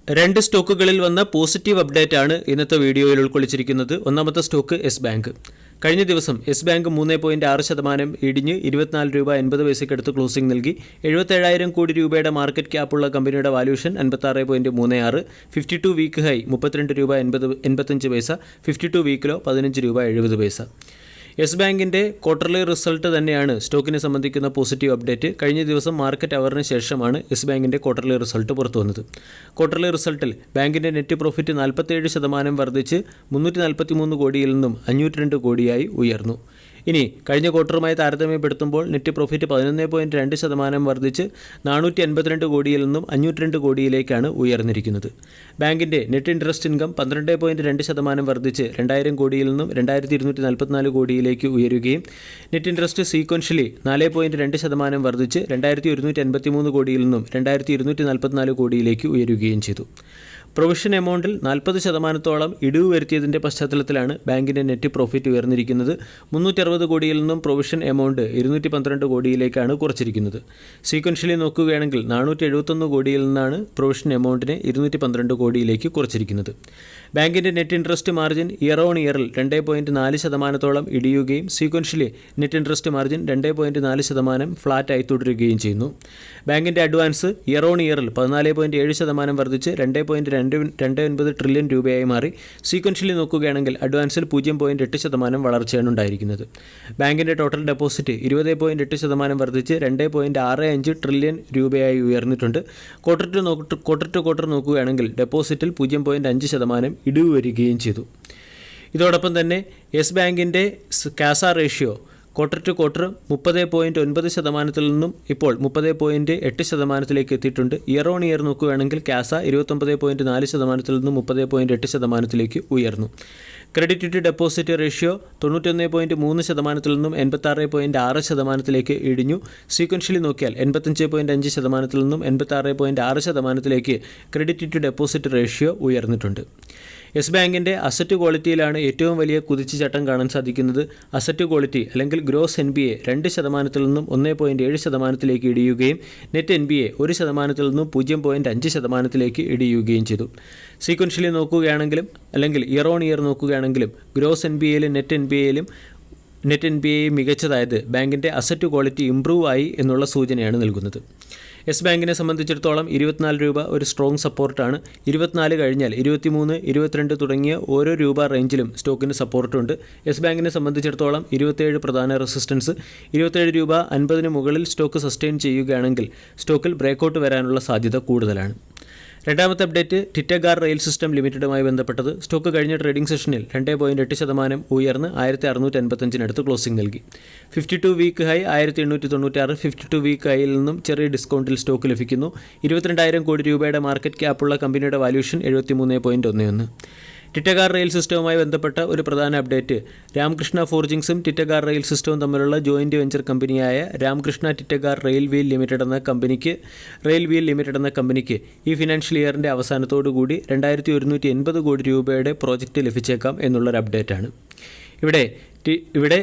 രണ്ട് സ്റ്റോക്കുകളിൽ വന്ന positive update ആണ് ഇന്നത്തെ വീഡിയോയിൽ ഉൾക്കൊള്ളിച്ചിരിക്കുന്നത്. ഒന്നാമത്തെ സ്റ്റോക്ക് യെസ് ബാങ്ക്. കഴിഞ്ഞ ദിവസം യെസ് ബാങ്ക് 3.6% ഇടിഞ്ഞ് 24 രൂപ 80 പൈസയ്ക്ക് അടുത്ത് ക്ലോസിംഗ് നൽകി. 77,000 കോടി രൂപയുടെ മാർക്കറ്റ് ക്യാപ്പുള്ള കമ്പനിയുടെ വാല്യൂഷൻ 56.36, 52 വീക്ക് ഹൈ 32 രൂപ 85 പൈസ, 52 വീക്കിലോ 15 രൂപ 70 പൈസ. യെസ് ബാങ്കിൻ്റെ ക്വാർട്ടർലി റിസൾട്ട് തന്നെയാണ് സ്റ്റോക്കിനെ സംബന്ധിക്കുന്ന പോസിറ്റീവ് അപ്ഡേറ്റ്. കഴിഞ്ഞ ദിവസം മാർക്കറ്റ് അവറിന് ശേഷമാണ് യെസ് ബാങ്കിൻ്റെ ക്വാർട്ടർലി റിസൾട്ട് പുറത്തു വന്നത്. ക്വാർട്ടർലി റിസൾട്ടിൽ ബാങ്കിൻ്റെ നെറ്റ് പ്രോഫിറ്റ് 47% വർദ്ധിച്ച് 343 കോടിയിൽ നിന്നും 502 കോടിയായി ഉയർന്നു. ഇനി കഴിഞ്ഞ ക്വാർട്ടറുമായി താരതമ്യപ്പെടുത്തുമ്പോൾ നെറ്റ് പ്രോഫിറ്റ് 11.2% വർദ്ധിച്ച് 482 കോടിയിൽ നിന്നും 502 കോടിയിലേക്കാണ് ഉയർന്നിരിക്കുന്നത്. ബാങ്കിൻ്റെ നെറ്റ് ഇൻട്രസ്റ്റ് ഇൻകം 12.2% വർദ്ധിച്ച് 2000 കോടിയിൽ നിന്നും 2244 കോടിയിലേക്ക് ഉയരുകയും നെറ്റ് ഇൻട്രസ്റ്റ് സീക്വൻഷ്യലി 4.2% വർദ്ധിച്ച് 2183 കോടിയിൽ നിന്നും 2244 കോടിയിലേക്ക് ഉയരുകയും ചെയ്തു. പ്രൊവിഷൻ എമൗണ്ടിൽ 40% ഇടിവ് വരുത്തിയതിൻ്റെ പശ്ചാത്തലത്തിലാണ് ബാങ്കിൻ്റെ നെറ്റ് പ്രോഫിറ്റ് ഉയർന്നിരിക്കുന്നത്. 360 കോടിയിൽ നിന്നും പ്രൊവിഷൻ എമൗണ്ട് 212 കോടിയിലേക്കാണ് കുറച്ചിരിക്കുന്നത്. സീക്വൻഷ്യലി നോക്കുകയാണെങ്കിൽ 471 കോടിയിൽ നിന്നാണ് പ്രൊവിഷൻ എമൗണ്ടിനെ 212 കോടിയിലേക്ക് കുറച്ചിരിക്കുന്നത്. ബാങ്കിൻ്റെ net interest margin year on ഇയറിൽ 2.4% ഇടിയുകയും സീക്വൻഷ്യലി നെറ്റ് ഇൻട്രസ്റ്റ് മാർജിൻ 2.4% ഫ്ലാറ്റായി തുടരുകയും ചെയ്യുന്നു. ബാങ്കിൻ്റെ അഡ്വാൻസ് ഇയർ ഓൺ ഇയറിൽ 14.7% വർദ്ധിച്ച് 2.29 ട്രില്യൺ രൂപയായി മാറി. സീക്വൻഷ്യലി നോക്കുകയാണെങ്കിൽ അഡ്വാൻസിൽ 0.8% വളർച്ചയാണ് ഉണ്ടായിരിക്കുന്നത്. ബാങ്കിൻ്റെ ടോട്ടൽ ഡെപ്പോസിറ്റ് 20.8% വർദ്ധിച്ച് 2.65 ട്രില്യൺ രൂപയായി ഉയർന്നിട്ടുണ്ട്. ക്വാർട്ടർ ടു ക്വാർട്ടർ നോക്കുകയാണെങ്കിൽ ഡെപ്പോസിറ്റിൽ 0.5% ഇടിവ് വരികയും ചെയ്തു. ഇതോടൊപ്പം തന്നെ യെസ് ബാങ്കിൻ്റെ കാസ റേഷ്യോ ക്വാർട്ടർ ടു ക്വാർട്ടർ 30.9% നിന്നും ഇപ്പോൾ 30.8% എത്തിയിട്ടുണ്ട്. ഇയർ ഓൺ ഇയർ നോക്കുകയാണെങ്കിൽ കാസ 29.4% നിന്നും 30.8% ഉയർന്നു. ക്രെഡിറ്റ് ടു ഡെപ്പോസിറ്റ് റേഷ്യോ 91.3% നിന്നും 86.6% ഇടിഞ്ഞു. സീക്വൻഷ്യലി നോക്കിയാൽ 85.5% നിന്നും 86.6% ക്രെഡിറ്റ് ടു ഡെപ്പോസിറ്റ് റേഷ്യോ ഉയർന്നിട്ടുണ്ട്. യെസ് ബാങ്കിൻ്റെ അസറ്റ് ക്വാളിറ്റിയിലാണ് ഏറ്റവും വലിയ കുതിച്ചുചാട്ടം കാണാൻ സാധിക്കുന്നത്. അസറ്റ് ക്വാളിറ്റി അല്ലെങ്കിൽ ഗ്രോസ് NPA 2% നിന്നും 1.7% ഇടിയുകയും നെറ്റ് NPA 1% നിന്നും 0.5% ഇടിയുകയും ചെയ്തു. സീക്വൻഷ്യലി നോക്കുകയാണെങ്കിലും അല്ലെങ്കിൽ ഇയർ ഓൺ ഇയർ നോക്കുകയാണെങ്കിലും ഗ്രോസ് NPAയിലും നെറ്റ് NPA മികച്ചതായത് ബാങ്കിൻ്റെ അസറ്റ് ക്വാളിറ്റി ഇംപ്രൂവ് ആയി എന്നുള്ള സൂചനയാണ് നൽകുന്നത്. യെസ് ബാങ്കിനെ സംബന്ധിച്ചിടത്തോളം 24 രൂപ ഒരു സ്ട്രോങ് സപ്പോർട്ടാണ്. 24 കഴിഞ്ഞാൽ 23, 22 തുടങ്ങിയ ഓരോ രൂപ റേഞ്ചിലും സ്റ്റോക്കിന് സപ്പോർട്ടുണ്ട്. യെസ് ബാങ്കിനെ സംബന്ധിച്ചിടത്തോളം 27 പ്രധാന റെസിസ്റ്റൻസ്. 27 രൂപ 50 മുകളിൽ സ്റ്റോക്ക് സസ്റ്റെയിൻ ചെയ്യുകയാണെങ്കിൽ സ്റ്റോക്കിൽ ബ്രേക്കൗട്ട് വരാനുള്ള സാധ്യത കൂടുതലാണ്. രണ്ടാമത്തെ അപ്ഡേറ്റ് ടിറ്റഗാർ റെയിൽ സിസ്റ്റം ലിമിറ്റഡുമായി ബന്ധപ്പെട്ടത്. സ്റ്റോക്ക് കഴിഞ്ഞ ട്രേഡിംഗ് സെഷനിൽ 2.8% ഉയർന്ന് 1655 ക്ലോസിംഗ് നൽകി. 52 വീക്ക് ഹൈ 1896, 52 വീക്ക് ഹൈയിൽ നിന്നും ചെറിയ ഡിസ്കൗണ്ടിൽ സ്റ്റോക്ക് ലഭിക്കുന്നു. 22,000 കോടി രൂപയുടെ മാർക്കറ്റ് ക്യാപ്പുള്ള കമ്പനിയുടെ വാല്യൂഷൻ 73.11. ടിറ്റഗാർ റെയിൽ സിസ്റ്റവുമായി ബന്ധപ്പെട്ട ഒരു പ്രധാന അപ്ഡേറ്റ് രാമകൃഷ്ണ ഫോർജിങ്സും ടിറ്റഗാർ റെയിൽ സിസ്റ്റവും തമ്മിലുള്ള ജോയിൻറ്റ് വെഞ്ചർ കമ്പനിയായ Ramakrishna Titagarh rail wheel limited എന്ന കമ്പനിക്ക് ഈ ഫിനാൻഷ്യൽ ഇയറിൻ്റെ അവസാനത്തോടുകൂടി 2,180 കോടി രൂപയുടെ പ്രോജക്റ്റ് ലഭിച്ചേക്കാം എന്നുള്ളൊരു അപ്ഡേറ്റാണ്. ഇവിടെ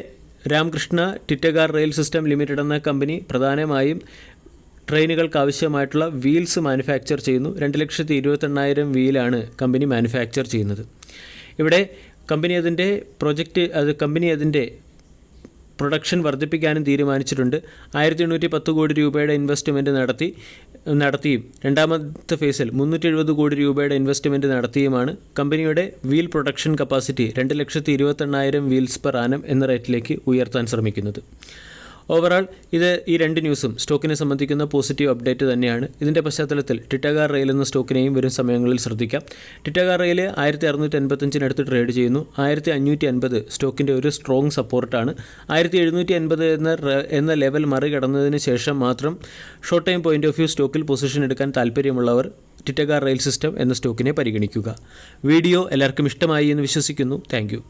Ramakrishna Titagarh rail system limited എന്ന കമ്പനി പ്രധാനമായും ട്രെയിനുകൾക്ക് ആവശ്യമായിട്ടുള്ള വീൽസ് മാനുഫാക്ചർ ചെയ്യുന്നു. 2,28,000 വീലാണ് കമ്പനി മാനുഫാക്ചർ ചെയ്യുന്നത്. ഇവിടെ കമ്പനി അതിൻ്റെ പ്രൊഡക്ഷൻ വർദ്ധിപ്പിക്കാനും തീരുമാനിച്ചിട്ടുണ്ട്. 1,810 കോടി രൂപയുടെ ഇൻവെസ്റ്റ്മെൻറ്റ് നടത്തിയും രണ്ടാമത്തെ ഫേസിൽ 370 കോടി രൂപയുടെ ഇൻവെസ്റ്റ്മെൻറ്റ് നടത്തിയുമാണ് കമ്പനിയുടെ wheel production capacity 2,28,000 wheels per annum എന്ന റേറ്റിലേക്ക് ഉയർത്താൻ ശ്രമിക്കുന്നത്. ഓവറാൾ ഈ രണ്ട് ന്യൂസും സ്റ്റോക്കിനെ സംബന്ധിക്കുന്ന പോസിറ്റീവ് അപ്ഡേറ്റ് തന്നെയാണ്. ഇതിൻ്റെ പശ്ചാത്തലത്തിൽ ടിറ്റഗാർ റെയിൽ എന്ന സ്റ്റോക്കിനെയും വരും സമയങ്ങളിൽ ശ്രദ്ധിക്കാം. ടിറ്റഗാർ റെയിൽ 1685 ട്രേഡ് ചെയ്യുന്നു. 1550 സ്റ്റോക്കിൻ്റെ ഒരു സ്ട്രോങ് സപ്പോർട്ടാണ്. 1750 എന്ന ലെവൽ മറികടന്നതിന് ശേഷം മാത്രം short time point of view സ്റ്റോക്കിൽ പൊസിഷൻ എടുക്കാൻ താല്പര്യമുള്ളവർ ടിറ്റഗാർ റെയിൽ സിസ്റ്റം എന്ന സ്റ്റോക്കിനെ പരിഗണിക്കുക. വീഡിയോ എല്ലാവർക്കും ഇഷ്ടമായി എന്ന് വിശ്വസിക്കുന്നു. Thank you.